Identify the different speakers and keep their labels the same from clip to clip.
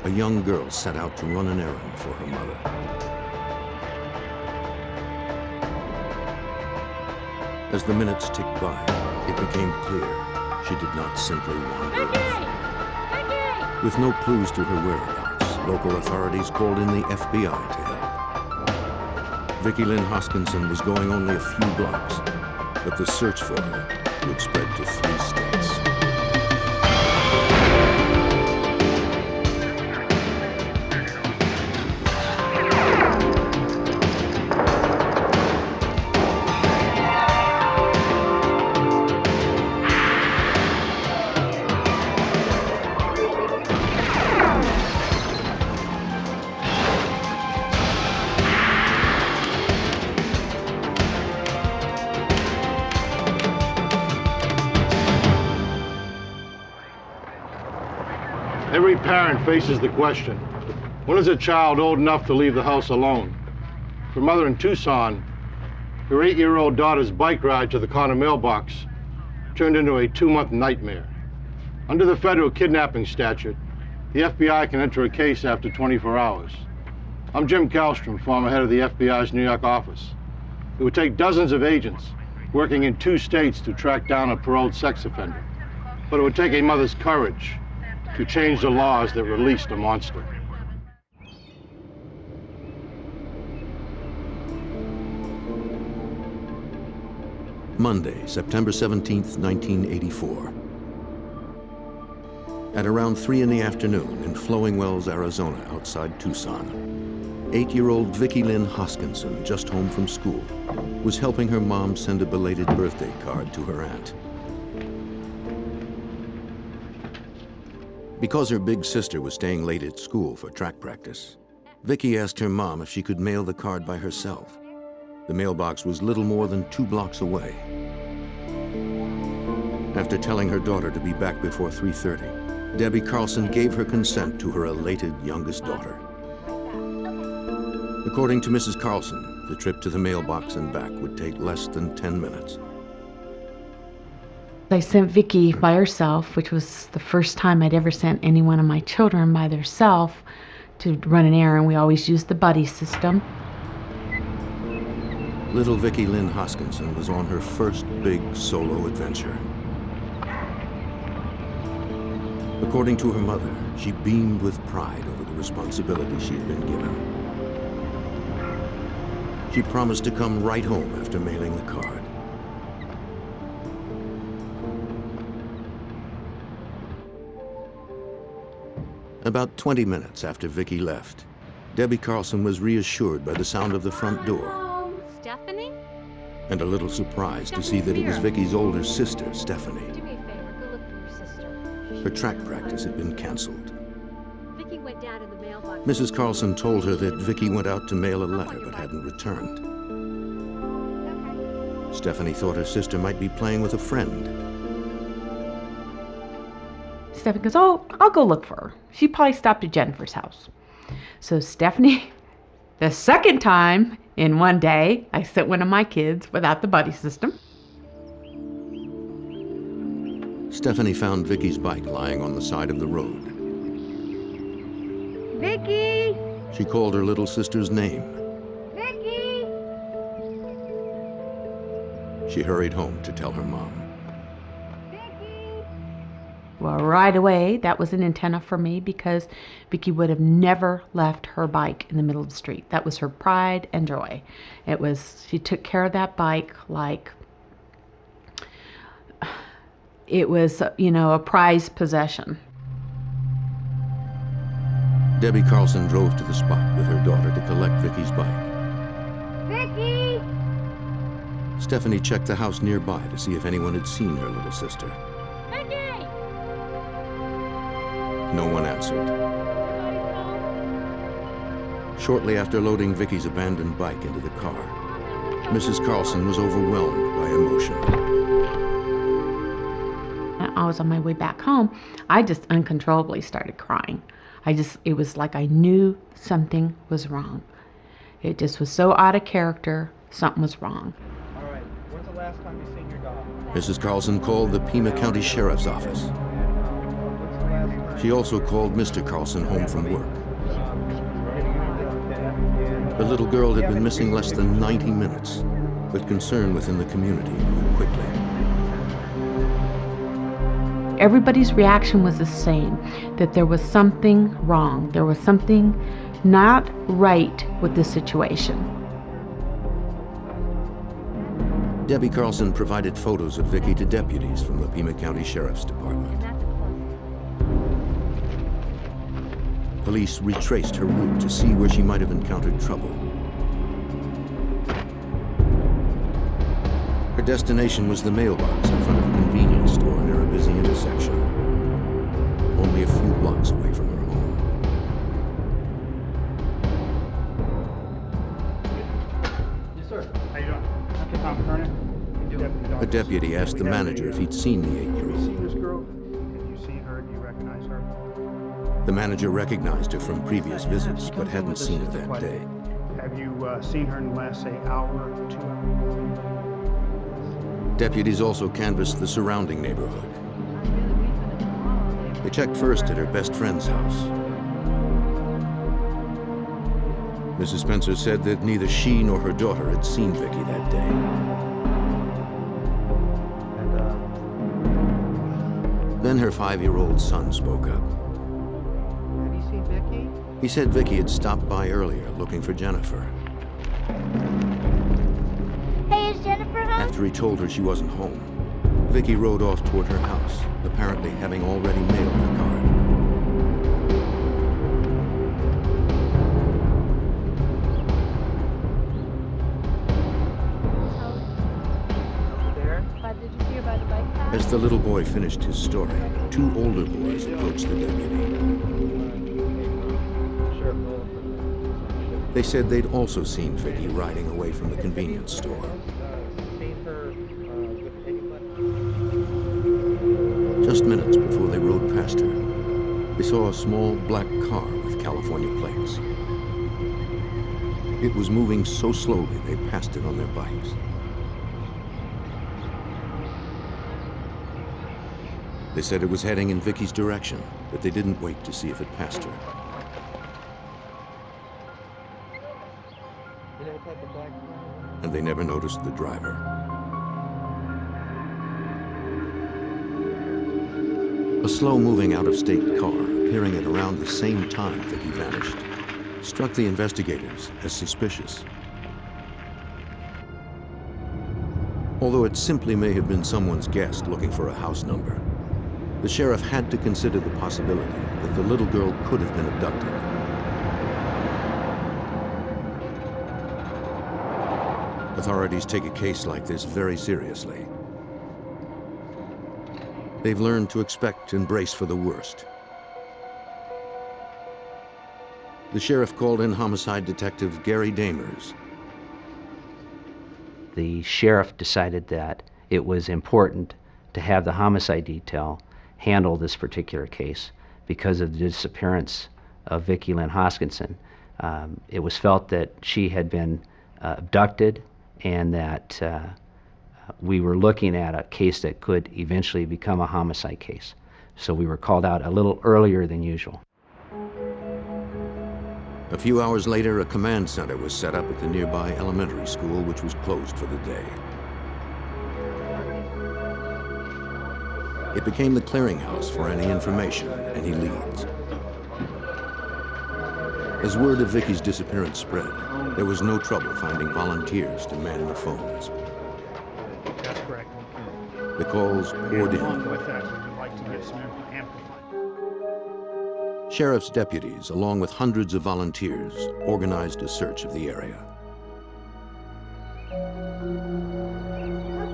Speaker 1: a young girl set out to run an errand for her mother. As the minutes ticked by, it became clear she did not simply wander off. With no clues to her whereabouts, local authorities called in the FBI to help. Vicki Lynn Hoskinson was going only a few blocks, but the search for her would spread to 3 states.
Speaker 2: Every parent faces the question, when is a child old enough to leave the house alone? For mother in Tucson, her 8-year-old daughter's bike ride to the corner mailbox turned into a 2-month nightmare. Under the federal kidnapping statute, the FBI can enter a case after 24 hours. I'm Jim Kallstrom, former head of the FBI's New York office. It would take dozens of agents working in 2 states to track down a paroled sex offender. But it would take a mother's courage to change the laws that released a monster.
Speaker 1: Monday, September 17th, 1984. At around 3 in the afternoon in Flowing Wells, Arizona, outside Tucson, 8-year-old Vicki Lynn Hoskinson, just home from school, was helping her mom send a belated birthday card to her aunt. Because her big sister was staying late at school for track practice, Vicki asked her mom if she could mail the card by herself. The mailbox was little more than 2 blocks away. After telling her daughter to be back before 3:30, Debbie Carlson gave her consent to her elated youngest daughter. According to Mrs. Carlson, the trip to the mailbox and back would take less than 10 minutes.
Speaker 3: I sent Vicki by herself, which was the first time I'd ever sent any one of my children by themselves to run an errand. We always used the buddy system.
Speaker 1: Little Vicki Lynn Hoskinson was on her first big solo adventure. According to her mother, she beamed with pride over the responsibility she had been given. She promised to come right home after mailing the card. About 20 minutes after Vicki left, Debbie Carlson was reassured by the sound of the front door.
Speaker 4: Stephanie?
Speaker 1: And a little surprised to see that it was Vicki's older sister, Stephanie.
Speaker 4: Do me a favor, go look for your sister.
Speaker 1: Her track practice had been canceled.
Speaker 4: Vicki went down in the mailbox.
Speaker 1: Mrs. Carlson told her that Vicki went out to mail a letter but hadn't returned. Stephanie thought her sister might be playing with a friend.
Speaker 3: Stephanie goes, oh, I'll go look for her. She probably stopped at Jennifer's house. So Stephanie, the second time in one day, I sent one of my kids without the buddy system.
Speaker 1: Stephanie found Vicki's bike lying on the side of the road.
Speaker 4: Vicki!
Speaker 1: She called her little sister's name.
Speaker 4: Vicki!
Speaker 1: She hurried home to tell her mom.
Speaker 3: Well, right away, that was an antenna for me because Vicki would have never left her bike in the middle of the street. That was her pride and joy. She took care of that bike like it was, a prized possession.
Speaker 1: Debbie Carlson drove to the spot with her daughter to collect Vicki's bike.
Speaker 4: Vicki!
Speaker 1: Stephanie checked the house nearby to see if anyone had seen her little sister. No one answered. Shortly after loading Vicki's abandoned bike into the car, Mrs. Carlson was overwhelmed by emotion.
Speaker 3: I was on my way back home. I just uncontrollably started crying. It was like I knew something was wrong. It just was so out of character, something was wrong.
Speaker 5: All right, when's the last time you seen your dog?
Speaker 1: Mrs. Carlson called the Pima County Sheriff's Office.
Speaker 5: When's the last time?
Speaker 1: She also called Mr. Carlson home from work. The little girl had been missing less than 90 minutes, but concern within the community grew quickly.
Speaker 3: Everybody's reaction was the same, that there was something wrong. There was something not right with the situation.
Speaker 1: Debbie Carlson provided photos of Vicki to deputies from the Pima County Sheriff's Department. Police retraced her route to see where she might have encountered trouble. Her destination was the mailbox in front of a convenience store near a busy intersection, only a few blocks away from her home.
Speaker 5: Yes, sir. How you doing? Okay, Tom Kernan.
Speaker 1: A deputy asked the manager if he'd seen the 8-year-old.
Speaker 5: Have you seen this girl? Have you seen her? Do you recognize her?
Speaker 1: The manager recognized her from previous visits, but hadn't seen her that day.
Speaker 5: Have you seen her in the last, say, hour or 2 hours?
Speaker 1: Deputies also canvassed the surrounding neighborhood. They checked first at her best friend's house. Mrs. Spencer said that neither she nor her daughter had seen Vicki that day. Then her 5-year-old son spoke up.
Speaker 5: Have you seen Vicki?
Speaker 1: He said Vicki had stopped by earlier looking for Jennifer.
Speaker 4: Hey, is Jennifer home?
Speaker 1: After he told her she wasn't home, Vicki rode off toward her house, apparently having already mailed her card.
Speaker 4: Did you see her by the bike path?
Speaker 1: As the little boy finished his story, 2 older boys approached the deputy. They said they'd also seen Vicki riding away from the convenience store. Just minutes before they rode past her, they saw a small black car with California plates. It was moving so slowly they passed it on their bikes. They said it was heading in Vicki's direction, but they didn't wait to see if it passed her. And they never noticed the driver. A slow-moving out-of-state car, appearing at around the same time Vicki vanished, struck the investigators as suspicious. Although it simply may have been someone's guest looking for a house number, the sheriff had to consider the possibility that the little girl could have been abducted. Authorities take a case like this very seriously. They've learned to expect and brace for the worst. The sheriff called in homicide detective Gary Damers.
Speaker 6: The sheriff decided that it was important to have the homicide detail handle this particular case because of the disappearance of Vicki Lynn Hoskinson. It was felt that she had been abducted and that we were looking at a case that could eventually become a homicide case. So we were called out a little earlier than usual.
Speaker 1: A few hours later, a command center was set up at the nearby elementary school, which was closed for the day. It became the clearinghouse for any information, any leads. As word of Vicki's disappearance spread, there was no trouble finding volunteers to man the phones.
Speaker 5: That's correct.
Speaker 1: The calls poured in.
Speaker 5: Along with that, we would like to get some amplified.
Speaker 1: Sheriff's deputies, along with hundreds of volunteers, organized a search of the area.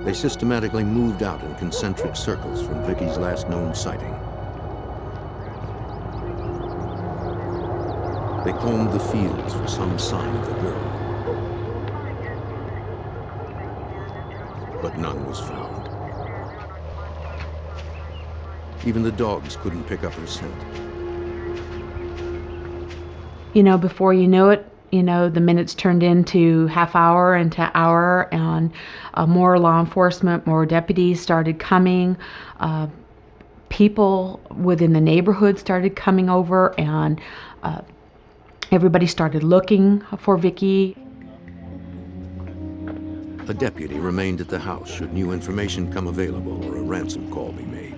Speaker 1: They systematically moved out in concentric circles from Vicki's last known sighting. They combed the fields for some sign of the girl. But none was found. Even the dogs couldn't pick up her scent.
Speaker 3: You know, before you know it, the minutes turned into half hour into hour, and more law enforcement, more deputies started coming. people within the neighborhood started coming over, and everybody started looking for Vicki.
Speaker 1: A deputy remained at the house should new information come available or a ransom call be made.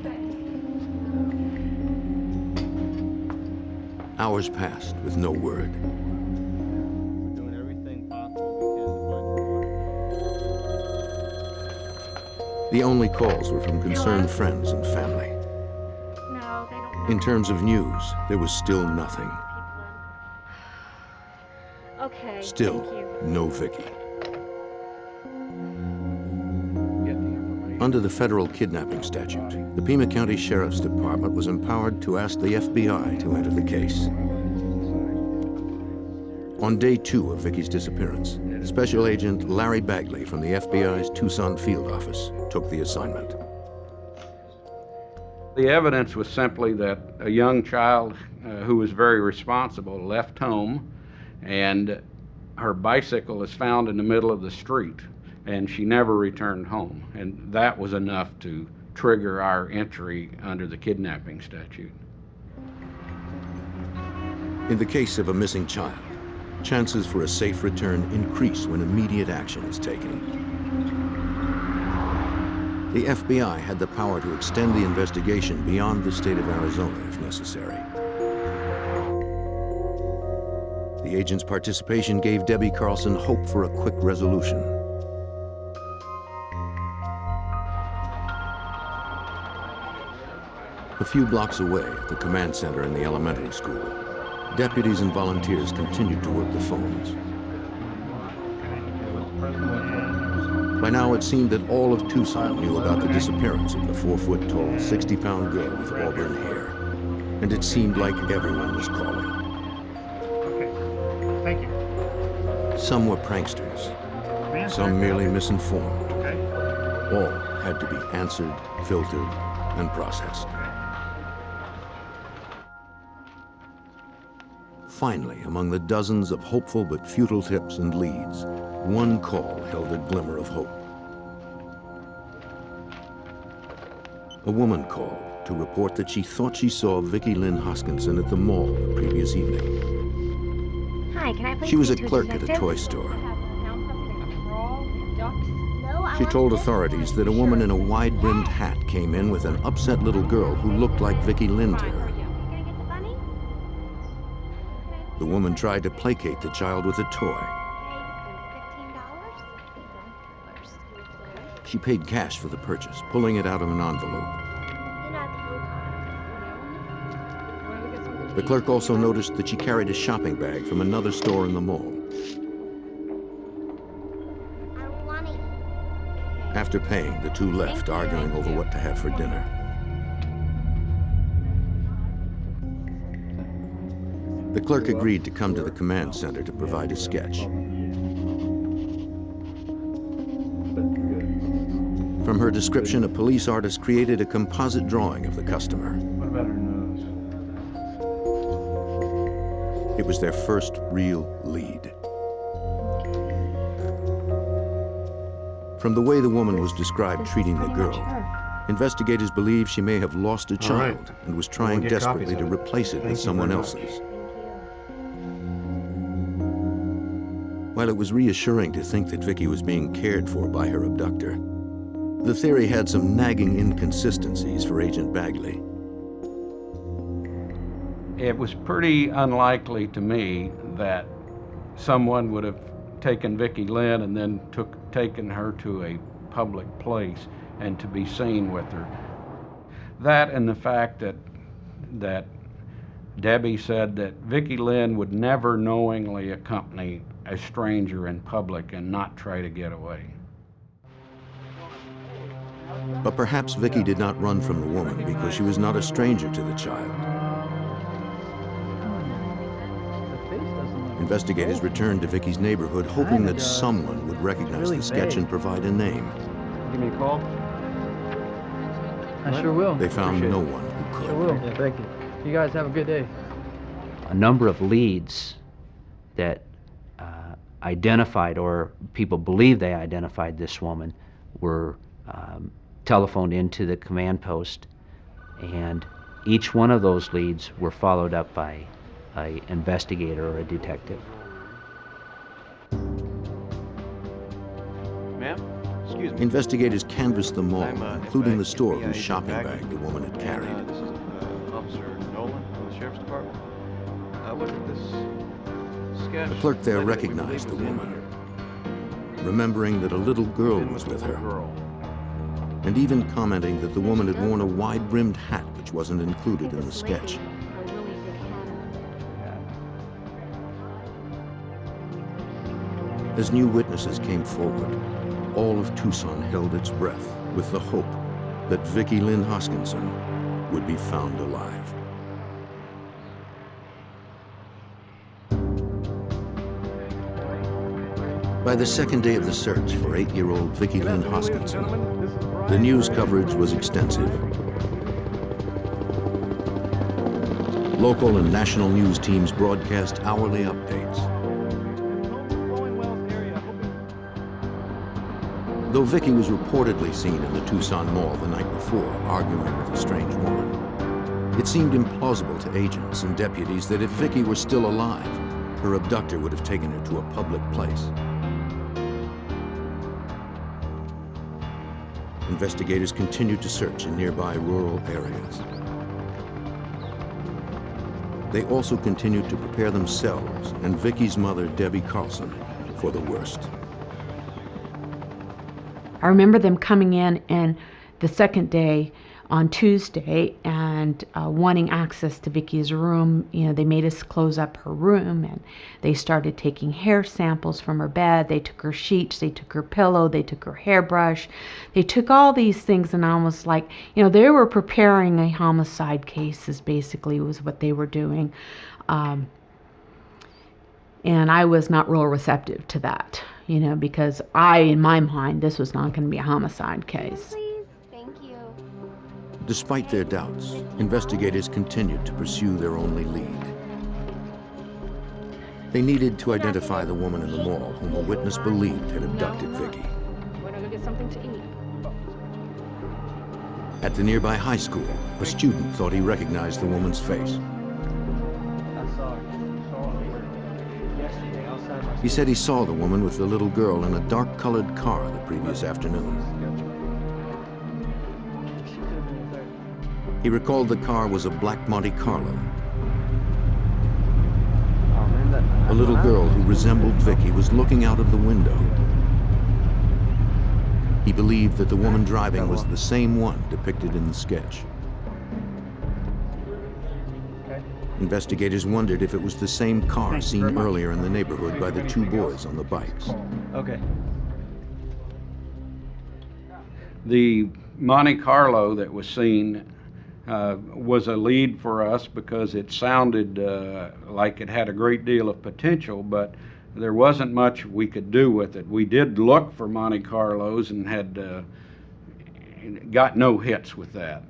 Speaker 1: Hours passed with no word.
Speaker 2: Doing everything possible we can to find
Speaker 1: The only calls were from concerned friends and family.
Speaker 4: No, they don't know.
Speaker 1: In terms of news, there was still nothing.
Speaker 4: Okay,
Speaker 1: Still,
Speaker 4: thank you.
Speaker 1: no Vicki.
Speaker 2: get the information.
Speaker 1: Under the federal kidnapping statute, the Pima County Sheriff's Department was empowered to ask the FBI to enter the case. On day 2 of Vicki's disappearance, Special Agent Larry Bagley from the FBI's Tucson field office took the assignment.
Speaker 7: The evidence was simply that a young child who was very responsible left home, and her bicycle is found in the middle of the street, and she never returned home. And that was enough to trigger our entry under the kidnapping statute.
Speaker 1: In the case of a missing child, chances for a safe return increase when immediate action is taken. The FBI had the power to extend the investigation beyond the state of Arizona if necessary. The agent's participation gave Debbie Carlson hope for a quick resolution. A few blocks away at the command center in the elementary school, deputies and volunteers continued to work the phones. By now, it seemed that all of Tucson knew about the disappearance of the 4-foot-tall, 60-pound girl with auburn hair. And it seemed like everyone was calling.
Speaker 5: Okay, thank you.
Speaker 1: Some were pranksters, some merely misinformed.
Speaker 5: Okay.
Speaker 1: All had to be answered, filtered, and processed. Finally, among the dozens of hopeful but futile tips and leads, one call held a glimmer of hope. A woman called to report that she thought she saw Vicki Lynn Hoskinson at the mall the previous evening.
Speaker 4: Hi, can I please
Speaker 1: She was a
Speaker 4: speak to
Speaker 1: clerk at a
Speaker 4: detective?
Speaker 1: toy store.
Speaker 4: No, I
Speaker 1: She
Speaker 4: want
Speaker 1: told
Speaker 4: this
Speaker 1: authorities
Speaker 4: one.
Speaker 1: that a woman in a
Speaker 4: Sure.
Speaker 1: wide-brimmed hat came in with an upset little girl who looked like Vicki Lynn to her.
Speaker 4: Can I get the bunny?
Speaker 1: The woman tried to placate the child with a toy.
Speaker 4: $15?
Speaker 1: She paid cash for the purchase, pulling it out of an envelope.
Speaker 4: You're not the
Speaker 1: The clerk also noticed that she carried a shopping bag from another store in the mall.
Speaker 4: I want it.
Speaker 1: After paying, the two left, arguing over what to have for dinner. The clerk agreed to come to the command center to provide a sketch. From her description, a police artist created a composite drawing of the customer.
Speaker 7: What about her nose?
Speaker 1: It was their first real lead. From the way the woman was described treating the girl, investigators believe she may have lost a child
Speaker 2: right.
Speaker 1: and was trying
Speaker 2: We'll get
Speaker 1: desperately
Speaker 2: copies
Speaker 1: to
Speaker 2: of it.
Speaker 1: replace it
Speaker 2: Thank
Speaker 1: with
Speaker 2: you
Speaker 1: someone
Speaker 2: very much.
Speaker 1: else's. While it was reassuring to think that Vicki was being cared for by her abductor, the theory had some nagging inconsistencies for Agent Bagley.
Speaker 7: It was pretty unlikely to me that someone would have taken Vicki Lynn and then taken her to a public place and to be seen with her. That and the fact that Debbie said that Vicki Lynn would never knowingly accompany a stranger in public and not try to get away.
Speaker 1: But perhaps Vicki did not run from the woman because she was not a stranger to the child. Investigators returned to Vicki's neighborhood, hoping that someone would recognize the sketch and provide a name.
Speaker 5: Give me a call. I sure will.
Speaker 1: They found no one who could.
Speaker 5: Sure will. Yeah, thank you. You guys have a good day.
Speaker 6: A number of leads that identified, or people believe they identified this woman, were telephoned into the command post, And each one of those leads were followed up by an investigator or a detective.
Speaker 8: Ma'am? Excuse me.
Speaker 1: Investigators canvassed the mall,
Speaker 8: I'm,
Speaker 1: including the store
Speaker 8: FBI
Speaker 1: whose
Speaker 8: agent
Speaker 1: shopping
Speaker 8: Wagner.
Speaker 1: bag the woman had carried.
Speaker 8: And, this is Officer Nolan from the Sheriff's Department. Look at this sketch.
Speaker 1: The clerk there
Speaker 8: Lady that we
Speaker 1: recognized the
Speaker 8: believe was in
Speaker 1: woman,
Speaker 8: here.
Speaker 1: remembering that a little girl
Speaker 8: It
Speaker 1: was with
Speaker 8: a
Speaker 1: her,
Speaker 8: girl.
Speaker 1: and even commenting that the woman had worn a wide-brimmed hat which wasn't included in the sketch. As new witnesses came forward, all of Tucson held its breath with the hope that Vicki Lynn Hoskinson would be found alive. By the second day of the search for 8-year-old Vicki Lynn Hoskinson, the news coverage was extensive. Local and national news teams broadcast hourly updates. Though Vicki was reportedly seen in the Tucson Mall the night before, arguing with a strange woman, it seemed implausible to agents and deputies that if Vicki were still alive, her abductor would have taken her to a public place. Investigators continued to search in nearby rural areas. They also continued to prepare themselves and Vicki's mother, Debbie Carlson, for the worst.
Speaker 3: I remember them coming in and the second day on Tuesday and wanting access to Vicki's room. You know, they made us close up her room and they started taking hair samples from her bed. They took her sheets, they took her pillow, they took her hairbrush. They took all these things and I was like, you know, they were preparing a homicide case is basically was what they were doing. And I was not real receptive to that, you know, because in my mind, this was not going to be a homicide case.
Speaker 4: Please? Thank you.
Speaker 1: Despite their doubts, investigators continued to pursue their only lead. They needed to identify the woman in the mall whom a witness believed had abducted Vicki.
Speaker 9: We're gonna go get something to eat.
Speaker 1: At the nearby high school, a student thought he recognized the woman's face. He said he saw the woman with the little girl in a dark-colored car the previous afternoon. He recalled the car was a black Monte Carlo. A little girl who resembled Vicki was looking out of the window. He believed that the woman driving was the same one depicted in the sketch. Investigators wondered if it was the same car seen earlier in the neighborhood by the two boys on the bikes.
Speaker 5: Okay.
Speaker 7: The Monte Carlo that was seen was a lead for us because it sounded like it had a great deal of potential, but there wasn't much we could do with it. We did look for Monte Carlos and had got no hits with that.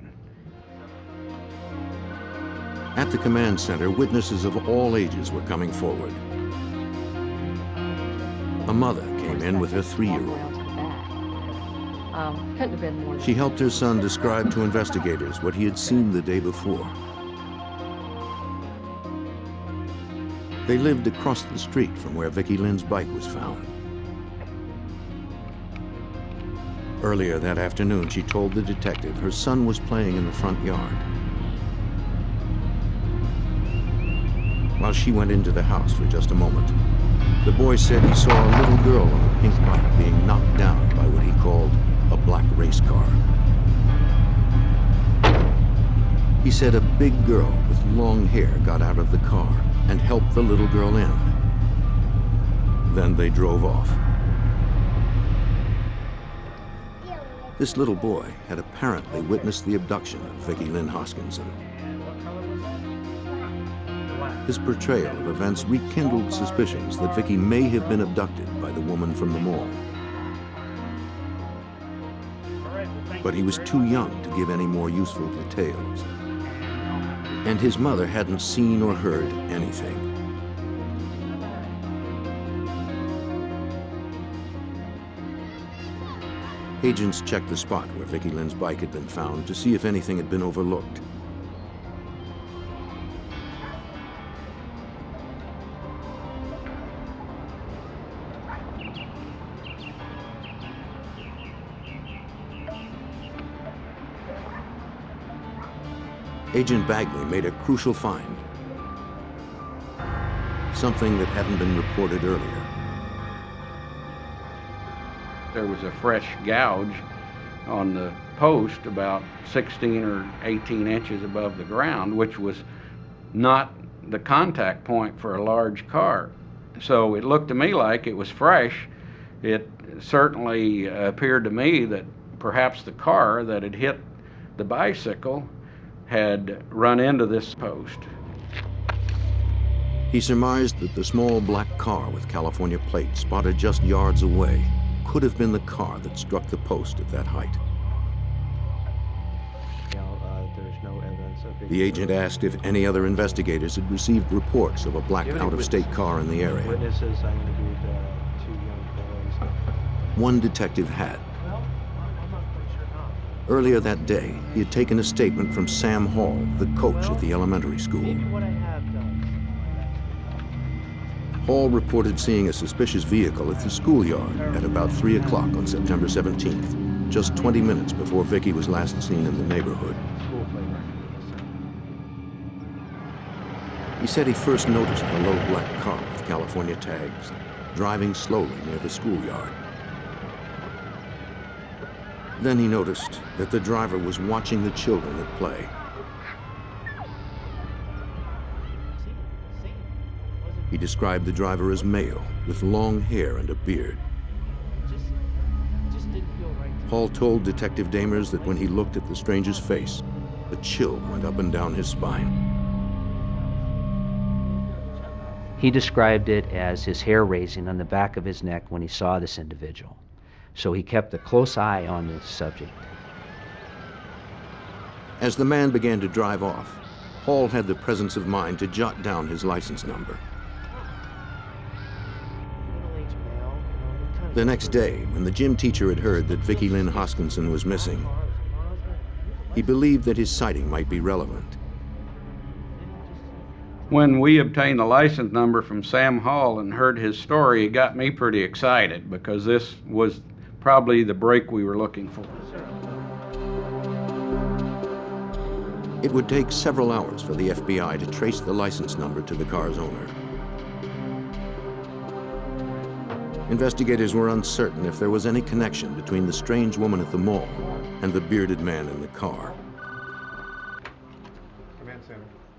Speaker 1: At the command center, witnesses of all ages were coming forward. A mother came in with her 3-year-old.
Speaker 9: Couldn't have been more.
Speaker 1: She helped her son describe to investigators what he had seen the day before. They lived across the street from where Vicki Lynn's bike was found. Earlier that afternoon, she told the detective her son was playing in the front yard. While she went into the house for just a moment, the boy said he saw a little girl on a pink bike being knocked down by what he called a black race car. He said a big girl with long hair got out of the car and helped the little girl in. Then they drove off. This little boy had apparently witnessed the abduction of Vicki Lynn Hoskinson. His portrayal of events rekindled suspicions that Vicki may have been abducted by the woman from the mall. But he was too young to give any more useful details. And his mother hadn't seen or heard anything. Agents checked the spot where Vicki Lynn's bike had been found to see if anything had been overlooked. Agent Bagley made a crucial find. Something that hadn't been reported earlier.
Speaker 7: There was a fresh gouge on the post about 16 or 18 inches above the ground, which was not the contact point for a large car. So it looked to me like it was fresh. It certainly appeared to me that perhaps the car that had hit the bicycle had run into this post.
Speaker 1: He surmised that the small black car with California plates spotted just yards away could have been the car that struck the post at that height.
Speaker 8: There's no evidence of
Speaker 1: The agent asked if any other investigators had received reports of a black out-of-state car in the area.
Speaker 8: witnesses. I interviewed 2 young boys.
Speaker 1: One detective had.
Speaker 5: Well, I'm not quite sure how.
Speaker 1: Earlier that day, he had taken a statement from Sam Hall, the coach at the elementary school.
Speaker 5: Maybe what I have done.
Speaker 1: Hall reported seeing a suspicious vehicle at the schoolyard at about 3 o'clock on September 17th, just 20 minutes before Vicki was last seen in the neighborhood.
Speaker 8: School play record.
Speaker 1: He said he first noticed the low black car with California tags, driving slowly near the schoolyard. Then he noticed that the driver was watching the children at play. He described the driver as male, with long hair and a beard.
Speaker 5: Just didn't feel right.
Speaker 1: Hall told Detective Damers that when he looked at the stranger's face, a chill went up and down his spine.
Speaker 6: He described it as his hair raising on the back of his neck when he saw this individual. So he kept a close eye on this subject.
Speaker 1: As the man began to drive off, Hall had the presence of mind to jot down his license number.
Speaker 5: Middle-aged male, kind of
Speaker 1: The next day, when the gym teacher had heard that Vicki Lynn Hoskinson was missing, he believed that his sighting might be relevant.
Speaker 7: When we obtained the license number from Sam Hall and heard his story, it got me pretty excited because this was probably the break we were looking for.
Speaker 1: It would take several hours for the FBI to trace the license number to the car's owner. Investigators were uncertain if there was any connection between the strange woman at the mall and the bearded man in the car.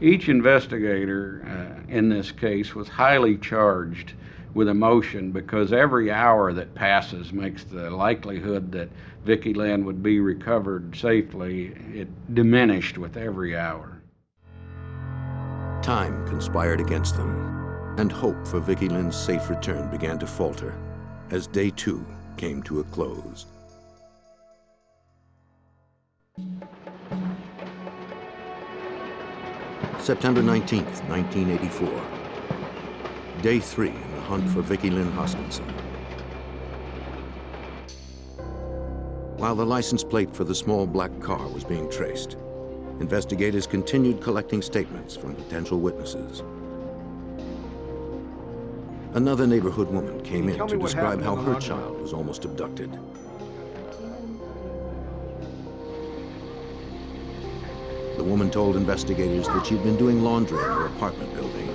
Speaker 7: Each investigator in this case was highly charged with emotion because every hour that passes makes the likelihood that Vicki Lynn would be recovered safely, it diminished with every hour.
Speaker 1: Time conspired against them, and hope for Vicki Lynn's safe return began to falter as day 2 came to a close. September 19th, 1984. Day 3 in the hunt for Vicki Lynn Hoskinson. While the license plate for the small black car was being traced, investigators continued collecting statements from potential witnesses. Another neighborhood woman came in to describe how her child was almost abducted. The woman told investigators that she'd been doing laundry in her apartment building.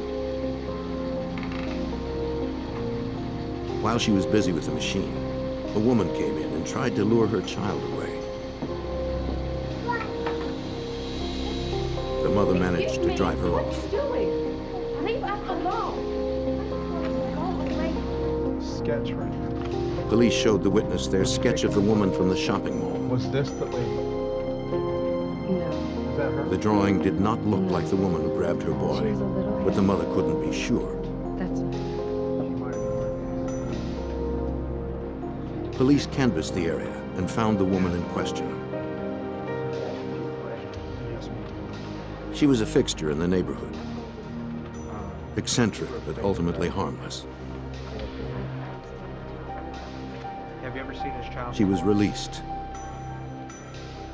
Speaker 1: While she was busy with the machine, a woman came in and tried to lure her child away. The mother managed to drive her off.
Speaker 9: What are you doing? Leave us alone.
Speaker 8: Sketch right here.
Speaker 1: Police showed the witness their sketch of the woman from the shopping mall.
Speaker 8: Was this the lady?
Speaker 9: No.
Speaker 8: Is that her?
Speaker 1: The drawing did not look like the woman who grabbed her boy,
Speaker 9: She was a little
Speaker 1: but the mother couldn't be sure.
Speaker 9: That's
Speaker 1: Police canvassed the area and found the woman in question. She was a fixture in the neighborhood, eccentric but ultimately harmless.
Speaker 5: Have you ever seen this child?
Speaker 1: She was released.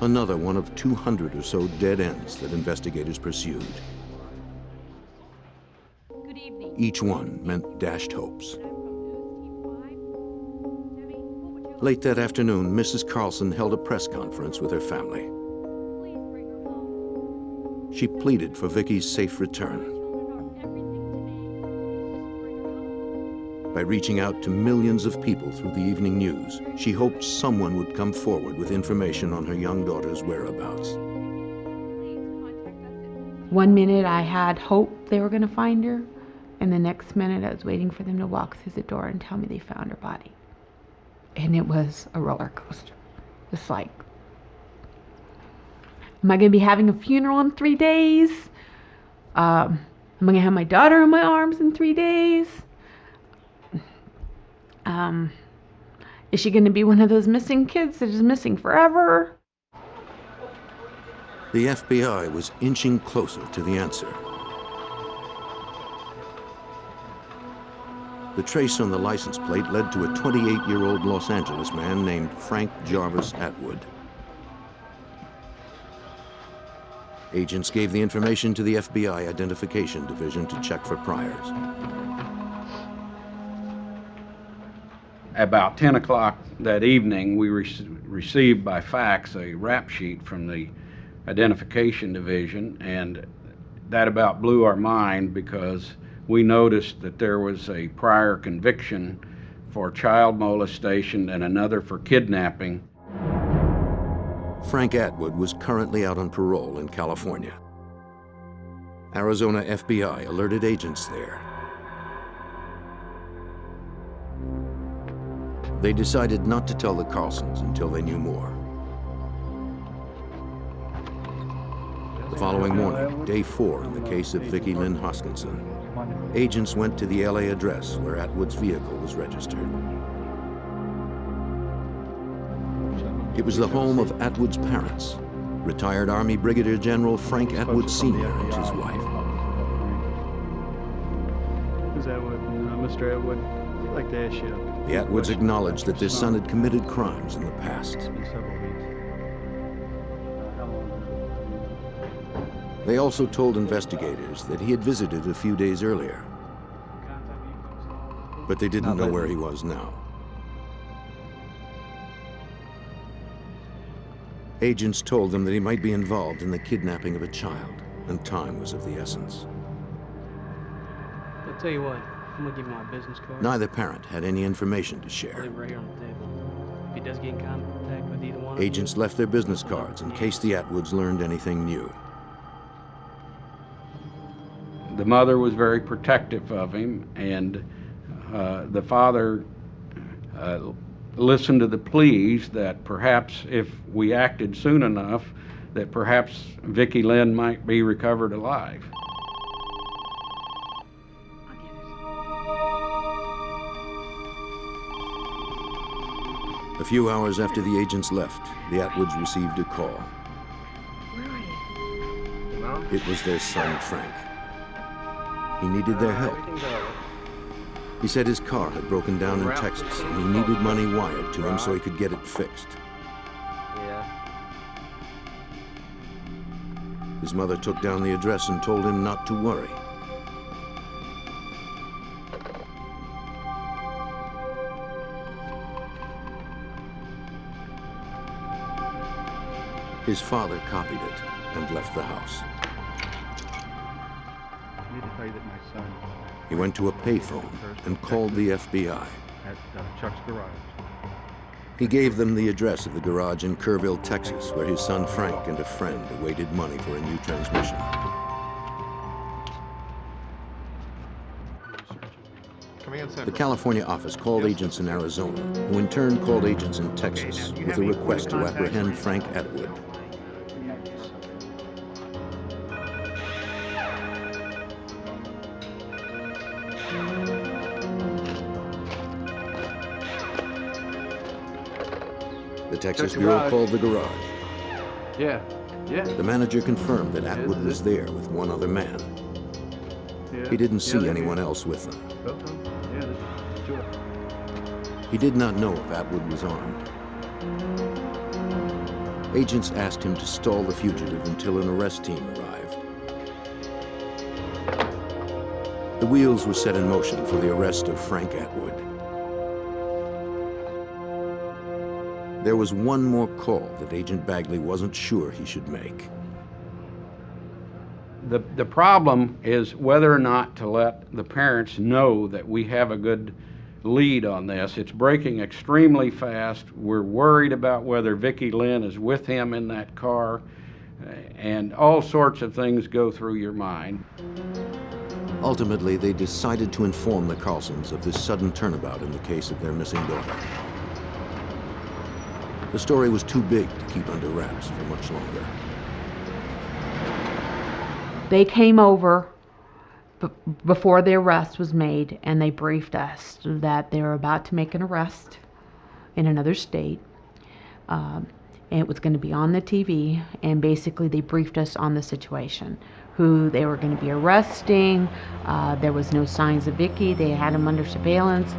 Speaker 1: Another one of 200 or so dead ends that investigators pursued.
Speaker 3: Good evening.
Speaker 1: Each one meant dashed hopes. Late that afternoon, Mrs. Carlson held a press conference with her family. She pleaded for Vicki's safe return. By reaching out to millions of people through the evening news, she hoped someone would come forward with information on her young daughter's whereabouts.
Speaker 3: 1 minute I had hope they were going to find her, and the next minute I was waiting for them to walk through the door and tell me they found her body. And it was a roller coaster. It's like, am I going to be having a funeral in 3 days? Am I going to have my daughter in my arms in 3 days? Is she going to be one of those missing kids that is missing forever?
Speaker 1: The FBI was inching closer to the answer. The trace on the license plate led to a 28-year-old Los Angeles man named Frank Jarvis Atwood. Agents gave the information to the FBI Identification Division to check for priors.
Speaker 7: About 10 o'clock that evening, we received by fax a rap sheet from the Identification Division, and that about blew our mind because we noticed that there was a prior conviction for child molestation and another for kidnapping.
Speaker 1: Frank Atwood was currently out on parole in California. Arizona FBI alerted agents there. They decided not to tell the Carlsons until they knew more. The following morning, day 4 in the case of Vicki Lynn Hoskinson, agents went to the LA address where Atwood's vehicle was registered. It was the home of Atwood's parents, retired Army Brigadier General Frank Atwood Sr. and his wife.
Speaker 5: Who's Atwood? Mr. Atwood, I'd like to ask you.
Speaker 1: The Atwoods acknowledged that their son had committed crimes in the past.
Speaker 5: It's been several weeks. How long?
Speaker 1: They also told investigators that he had visited a few days earlier, but they didn't know where he was now. Agents told them that he might be involved in the kidnapping of a child, and time was of the essence.
Speaker 5: I'll tell you what, I'm gonna give you my business card.
Speaker 1: Neither parent had any information to
Speaker 5: I'll
Speaker 1: share.
Speaker 5: leave it right here on the table. If he does get in contact with either one of
Speaker 1: Agents left their business cards in case the Atwoods learned anything new.
Speaker 7: The mother was very protective of him, and the father listened to the pleas that perhaps if we acted soon enough, that perhaps Vicki Lynn might be recovered alive.
Speaker 1: A few hours after the agents left, the Atwoods received a call.
Speaker 3: Where are you?
Speaker 1: It was their son, Frank. He needed their help. He said his car had broken down in Texas and he needed money wired to him so he could get it fixed.
Speaker 8: Yeah.
Speaker 1: His mother took down the address and told him not to worry. His father copied it and left the house.
Speaker 10: I need to tell you that my son
Speaker 1: He went to a payphone and called the FBI.
Speaker 10: at Chuck's garage.
Speaker 1: He gave them the address of the garage in Kerrville, Texas, where his son Frank and a friend awaited money for a new transmission. The California office called agents in Arizona, who in turn called agents in Texas with a request to apprehend Frank Atwood. The Texas Bureau called the garage.
Speaker 8: Yeah.
Speaker 1: The manager confirmed that Atwood was there with one other man. He didn't see anyone else with them. He did not know if Atwood was armed. Agents asked him to stall the fugitive until an arrest team arrived. The wheels were set in motion for the arrest of Frank Atwood. There was one more call that Agent Bagley wasn't sure he should make.
Speaker 7: The problem is whether or not to let the parents know that we have a good lead on this. It's breaking extremely fast. We're worried about whether Vicki Lynn is with him in that car, and all sorts of things go through your mind.
Speaker 1: Ultimately, they decided to inform the Carlsons of this sudden turnabout in the case of their missing daughter. The story was too big to keep under wraps for much longer.
Speaker 3: They came over before the arrest was made, and they briefed us that they were about to make an arrest in another state. And it was going to be on the TV, and basically they briefed us on the situation, who they were going to be arresting. There was no signs of Vicki. They had him under surveillance.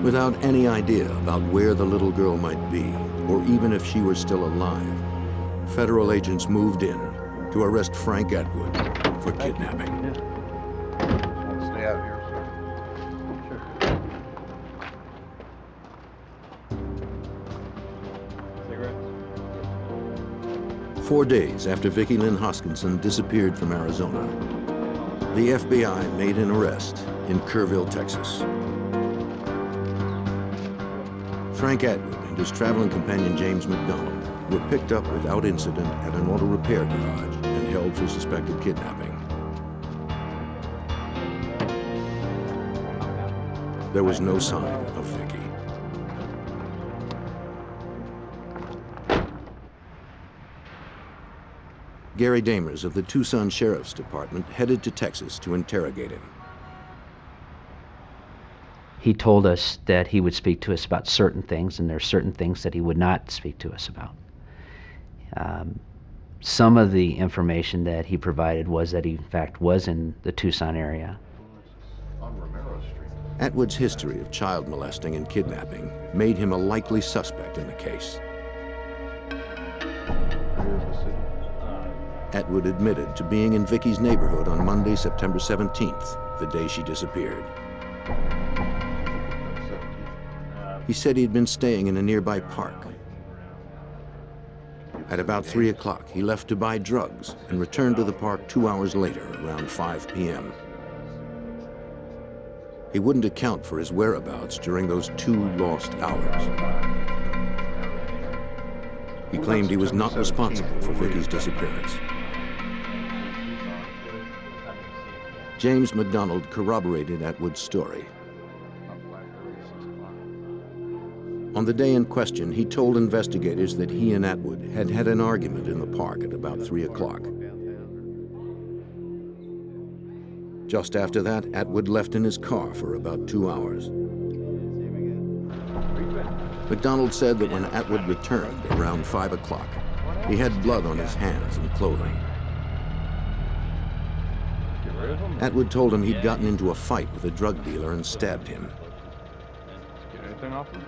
Speaker 1: Without any idea about where the little girl might be, or even if she were still alive, federal agents moved in to arrest Frank Atwood for kidnapping.
Speaker 8: Stay out here, sir. Sure.
Speaker 1: 4 days after Vicki Lynn Hoskinson disappeared from Arizona, the FBI made an arrest in Kerrville, Texas. Frank Atwood and his traveling companion James McDonald were picked up without incident at an auto repair garage and held for suspected kidnapping. There was no sign of Vicki. Gary Damers of the Tucson Sheriff's Department headed to Texas to interrogate him.
Speaker 6: He told us that he would speak to us about certain things, and there are certain things that he would not speak to us about. Some of the information that he provided was that he, in fact, was in the Tucson area.
Speaker 8: On Romero Street.
Speaker 1: Atwood's history of child molesting and kidnapping made him a likely suspect in the case.
Speaker 8: Here's the city.
Speaker 1: Atwood admitted to being in Vicki's neighborhood on Monday, September 17th, the day she disappeared. He said he'd been staying in a nearby park. At about 3 o'clock, he left to buy drugs and returned to the park 2 hours later, around 5 p.m. He wouldn't account for his whereabouts during those 2 lost hours. He claimed he was not responsible for Vicki's disappearance. James McDonald corroborated Atwood's story. On the day in question, he told investigators that he and Atwood had had an argument in the park at about 3 o'clock. Just after that, Atwood left in his car for about 2 hours. McDonald said that when Atwood returned around 5 o'clock, he had blood on his hands and clothing. Atwood told him he'd gotten into a fight with a drug dealer and stabbed him.
Speaker 8: Get anything off him?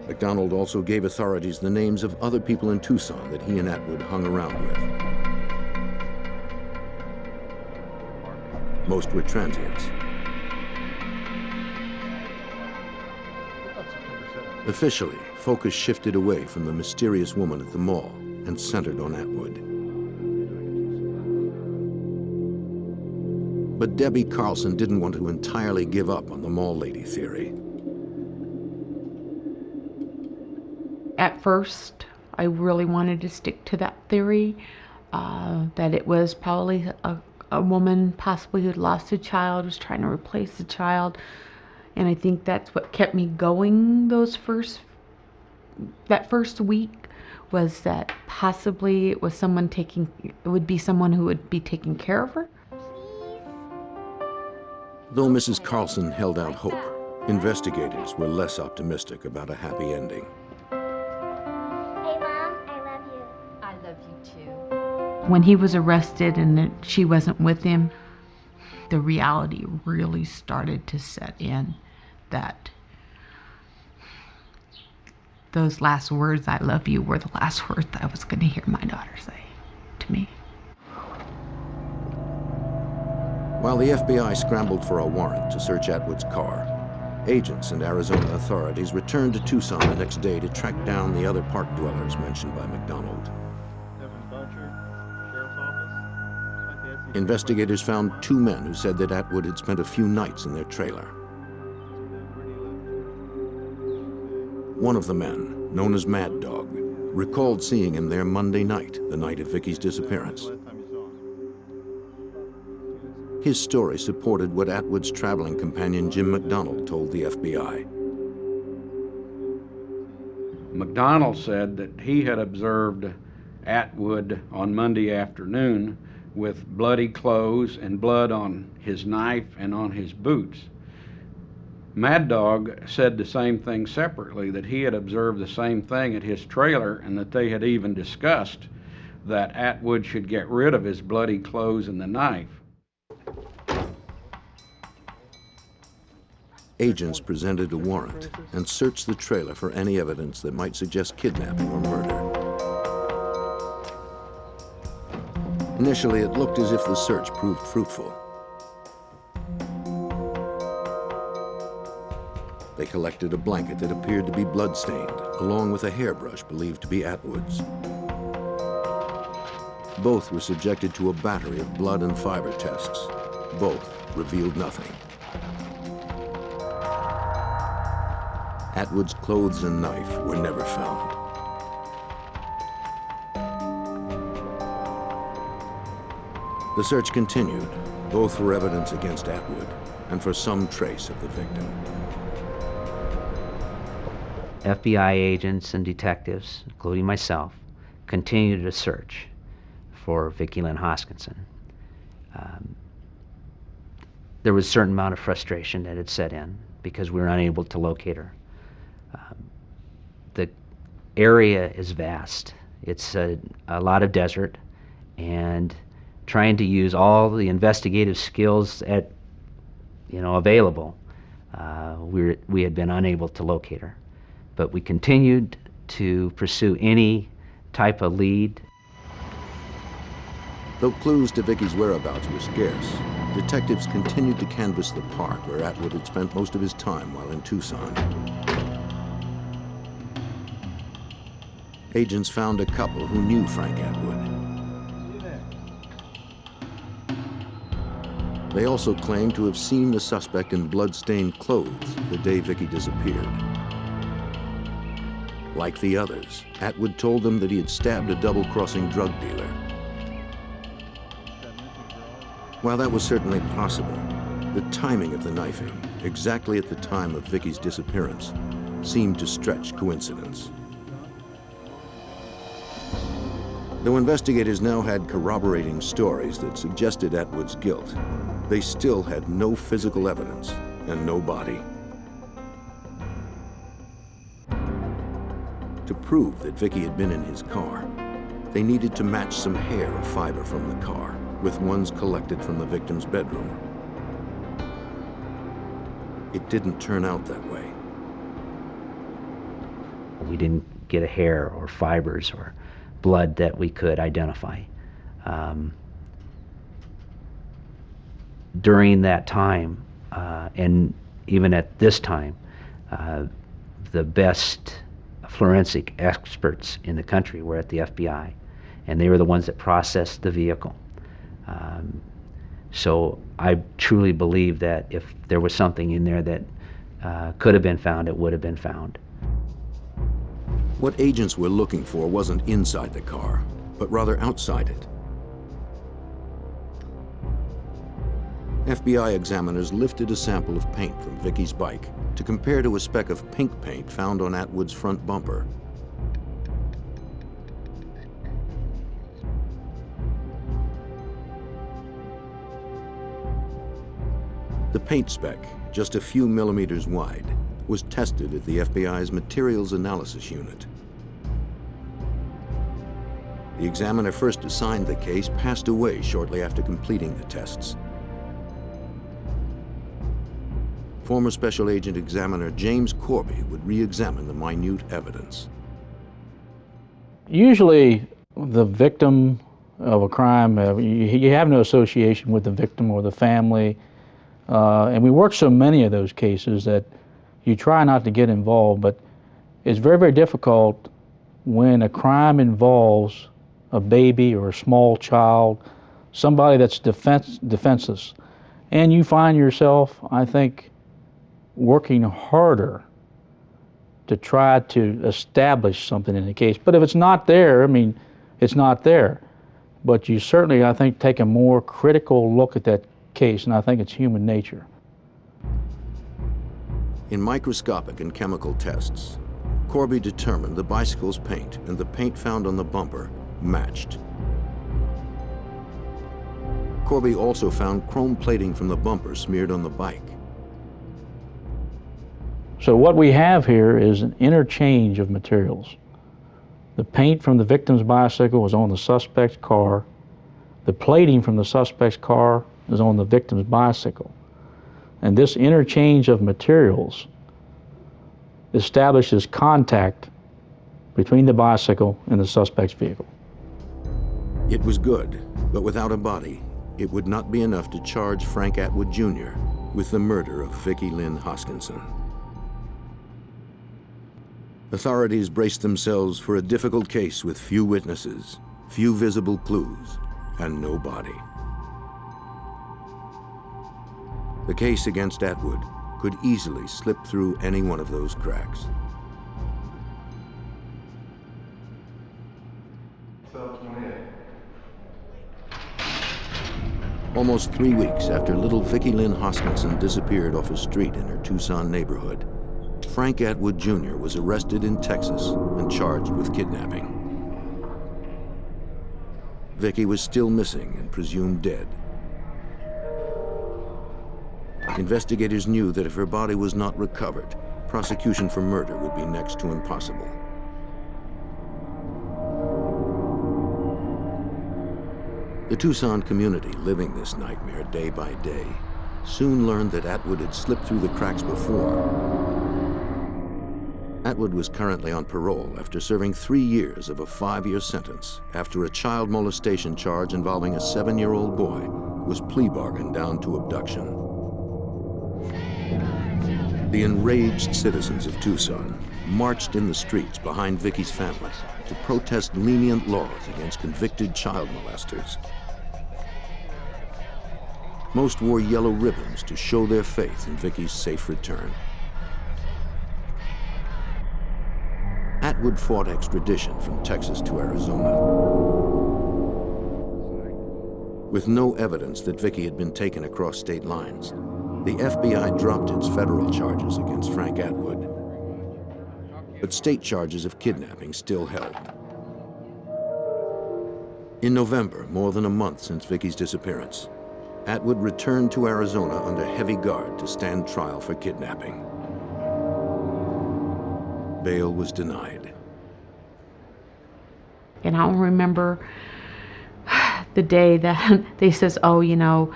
Speaker 1: McDonald also gave authorities the names of other people in Tucson that he and Atwood hung around with. Most were transients. Officially, focus shifted away from the mysterious woman at the mall and centered on Atwood. But Debbie Carlson didn't want to entirely give up on the mall lady theory.
Speaker 3: At first, I really wanted to stick to that theory, that it was probably a woman possibly who'd lost a child, was trying to replace the child. And I think that's what kept me going that first week, was that possibly it was would be someone who would be taking care of her.
Speaker 1: Though Mrs. Carlson held out hope, investigators were less optimistic about a happy ending.
Speaker 4: Hey, Mom, I love you.
Speaker 9: I love you too.
Speaker 3: When he was arrested and that she wasn't with him, the reality really started to set in that those last words, "I love you," were the last words that I was going to hear my daughter say to me.
Speaker 1: While the FBI scrambled for a warrant to search Atwood's car, agents and Arizona authorities returned to Tucson the next day to track down the other park dwellers mentioned by McDonald. Investigators found 2 men who said that Atwood had spent a few nights in their trailer. One of the men, known as Mad Dog, recalled seeing him there Monday night, the night of Vicki's disappearance. His story supported what Atwood's traveling companion Jim McDonald told the FBI.
Speaker 7: McDonald said that he had observed Atwood on Monday afternoon with bloody clothes and blood on his knife and on his boots. Mad Dog said the same thing separately, that he had observed the same thing at his trailer, and that they had even discussed that Atwood should get rid of his bloody clothes and the knife.
Speaker 1: Agents presented a warrant and searched the trailer for any evidence that might suggest kidnapping or murder. Initially, it looked as if the search proved fruitful. They collected a blanket that appeared to be blood-stained, along with a hairbrush believed to be Atwood's. Both were subjected to a battery of blood and fiber tests. Both revealed nothing. Atwood's clothes and knife were never found. The search continued, both for evidence against Atwood and for some trace of the victim.
Speaker 6: FBI agents and detectives, including myself, continued to search for Vicki Lynn Hoskinson. There was a certain amount of frustration that had set in because we were unable to locate her. The area is vast. It's a lot of desert, and trying to use all the investigative skills available, we had been unable to locate her. But we continued to pursue any type of lead.
Speaker 1: Though clues to Vicki's whereabouts were scarce, detectives continued to canvass the park where Atwood had spent most of his time while in Tucson. Agents found a couple who knew Frank Atwood. They also claimed to have seen the suspect in blood-stained clothes the day Vicki disappeared. Like the others, Atwood told them that he had stabbed a double-crossing drug dealer. While that was certainly possible, the timing of the knifing, exactly at the time of Vicki's disappearance, seemed to stretch coincidence. Though investigators now had corroborating stories that suggested Atwood's guilt, they still had no physical evidence and no body. To prove that Vicki had been in his car, they needed to match some hair or fiber from the car with ones collected from the victim's bedroom. It didn't turn out that way.
Speaker 6: We didn't get a hair or fibers or blood that we could identify. During that time, and even at this time, the best forensic experts in the country were at the FBI, and they were the ones that processed the vehicle. So I truly believe that if there was something in there that could have been found, it would have been found.
Speaker 1: What agents were looking for wasn't inside the car, but rather outside it. FBI examiners lifted a sample of paint from Vicki's bike to compare to a speck of pink paint found on Atwood's front bumper. The paint speck, just a few millimeters wide, was tested at the FBI's Materials Analysis Unit. The examiner first assigned the case passed away shortly after completing the tests. former Special Agent Examiner James Corby would re-examine the minute evidence.
Speaker 11: Usually, the victim of a crime, you have no association with the victim or the family, and we work so many of those cases that you try not to get involved, but it's very, very difficult when a crime involves a baby or a small child, somebody that's defenseless, and you find yourself, I think, working harder to try to establish something in the case. But if it's not there, I mean, it's not there. But you certainly, I think, take a more critical look at that case, and I think it's human nature.
Speaker 1: In microscopic and chemical tests, Corby determined the bicycle's paint and the paint found on the bumper matched. Corby also found chrome plating from the bumper smeared on the bike.
Speaker 11: So what we have here is an interchange of materials. The paint from the victim's bicycle was on the suspect's car. The plating from the suspect's car is on the victim's bicycle. And this interchange of materials establishes contact between the bicycle and the suspect's vehicle.
Speaker 1: It was good, but without a body, it would not be enough to charge Frank Atwood Jr. with the murder of Vicki Lynn Hoskinson. Authorities braced themselves for a difficult case with few witnesses, few visible clues, and no body. The case against Atwood could easily slip through any one of those cracks. Almost 3 weeks after little Vicki Lynn Hoskinson disappeared off a street in her Tucson neighborhood, Frank Atwood Jr. was arrested in Texas and charged with kidnapping. Vicki was still missing and presumed dead. Investigators knew that if her body was not recovered, prosecution for murder would be next to impossible. The Tucson community, living this nightmare day by day, soon learned that Atwood had slipped through the cracks before. Atwood was currently on parole after serving 3 years of a 5-year sentence after a child molestation charge involving a 7-year-old boy was plea bargained down to abduction. The enraged citizens of Tucson marched in the streets behind Vicki's family to protest lenient laws against convicted child molesters. Most wore yellow ribbons to show their faith in Vicki's safe return. Atwood fought extradition from Texas to Arizona. With no evidence that Vicki had been taken across state lines, the FBI dropped its federal charges against Frank Atwood. But state charges of kidnapping still held. In November, more than a month since Vicki's disappearance, Atwood returned to Arizona under heavy guard to stand trial for kidnapping. Bail was denied.
Speaker 3: And I remember the day that they says, oh, you know,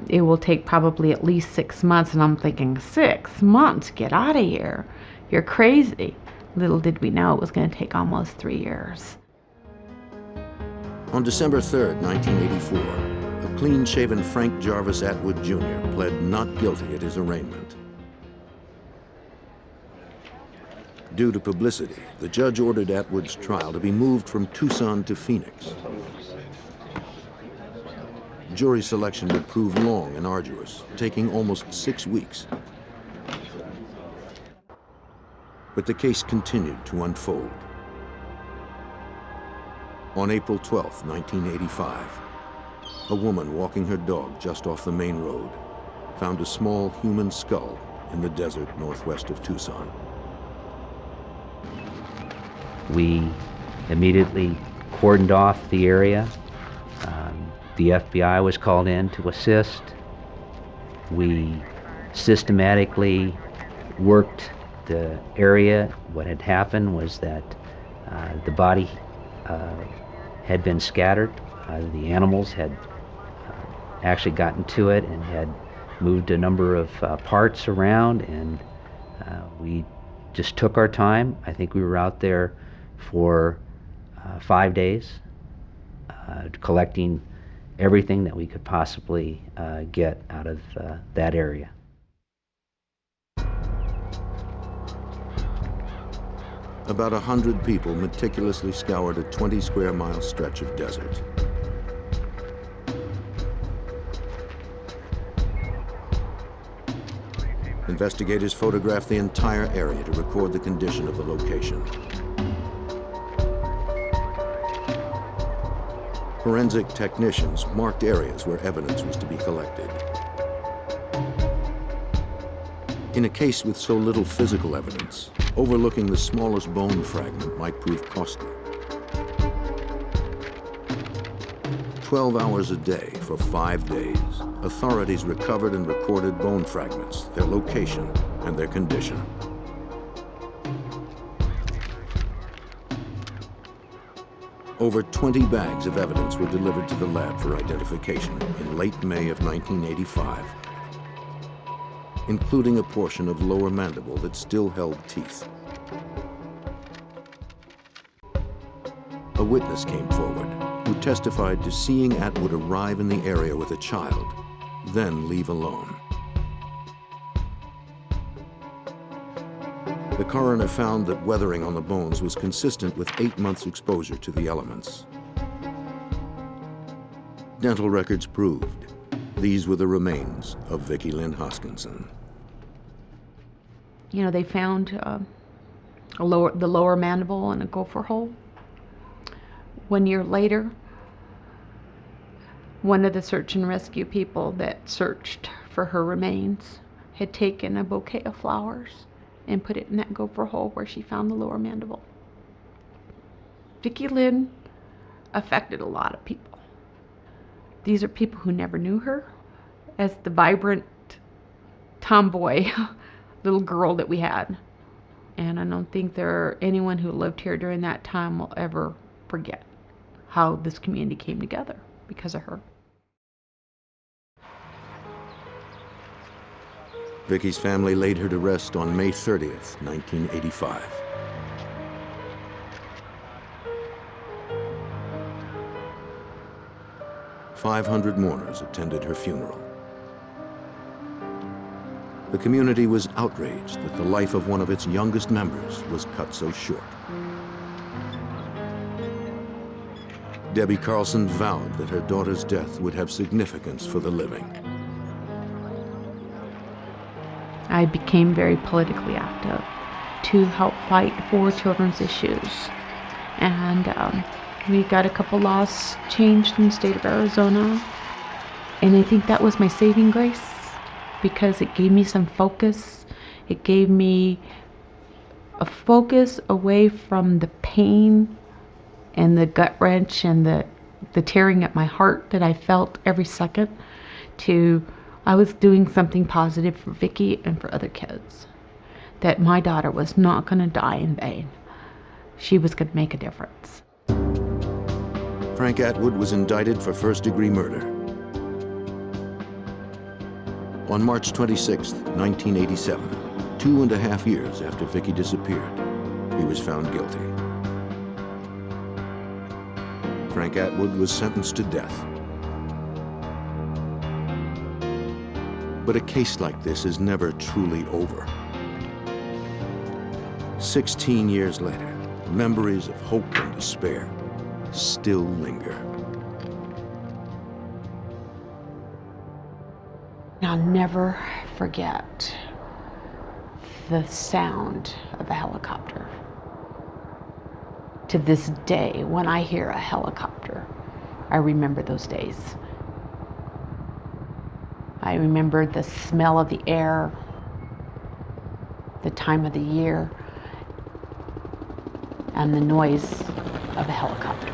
Speaker 3: it will take probably at least 6 months. And I'm thinking, 6 months? Get out of here. You're crazy. Little did we know it was going to take almost 3 years.
Speaker 1: On December 3rd, 1984, a clean-shaven Frank Jarvis Atwood Jr. pled not guilty at his arraignment. Due to publicity, the judge ordered Atwood's trial to be moved from Tucson to Phoenix. Jury selection would prove long and arduous, taking almost 6 weeks. But the case continued to unfold. On April 12, 1985, a woman walking her dog just off the main road found a small human skull in the desert northwest of Tucson.
Speaker 6: We immediately cordoned off the area. The FBI was called in to assist. We systematically worked the area. What had happened was that the body had been scattered. The animals had actually gotten to it and had moved a number of parts around, and we just took our time. I think we were out there for 5 days, collecting everything that we could possibly get out of that area.
Speaker 1: About 100 people meticulously scoured a 20 square mile stretch of desert. Investigators photographed the entire area to record the condition of the location. Forensic technicians marked areas where evidence was to be collected. In a case with so little physical evidence, overlooking the smallest bone fragment might prove costly. 12 hours a day for 5 days, authorities recovered and recorded bone fragments, their location, and their condition. Over 20 bags of evidence were delivered to the lab for identification in late May of 1985, including a portion of lower mandible that still held teeth. A witness came forward who testified to seeing Atwood arrive in the area with a child, then leave alone. The coroner found that weathering on the bones was consistent with 8 months' exposure to the elements. Dental records proved these were the remains of Vicki Lynn Hoskinson.
Speaker 3: You know, they found the lower mandible and a gopher hole. 1 year later, one of the search and rescue people that searched for her remains had taken a bouquet of flowers and put it in that gopher hole where she found the lower mandible. Vicki Lynn affected a lot of people. These are people who never knew her as the vibrant tomboy little girl that we had. And I don't think anyone who lived here during that time will ever forget how this community came together because of her.
Speaker 1: Vicki's family laid her to rest on May 30th, 1985. "500 mourners attended her funeral. The community was outraged that the life of one of its youngest members was cut so short. Debbie Carlson vowed that her daughter's death would have significance for the living.
Speaker 3: I became very politically active to help fight for children's issues. And we got a couple laws changed in the state of Arizona. And I think that was my saving grace because it gave me some focus. It gave me a focus away from the pain and the gut wrench and the tearing at my heart that I felt every second to I was doing something positive for Vicki and for other kids. That my daughter was not going to die in vain. She was going to make a difference.
Speaker 1: Frank Atwood was indicted for first-degree murder. On March 26, 1987, 2.5 years after Vicki disappeared, he was found guilty. Frank Atwood was sentenced to death. But a case like this is never truly over. 16 years later, memories of hope and despair still linger.
Speaker 3: I'll never forget the sound of a helicopter. To this day, when I hear a helicopter, I remember those days. I remember the smell of the air, the time of the year, and the noise of a helicopter.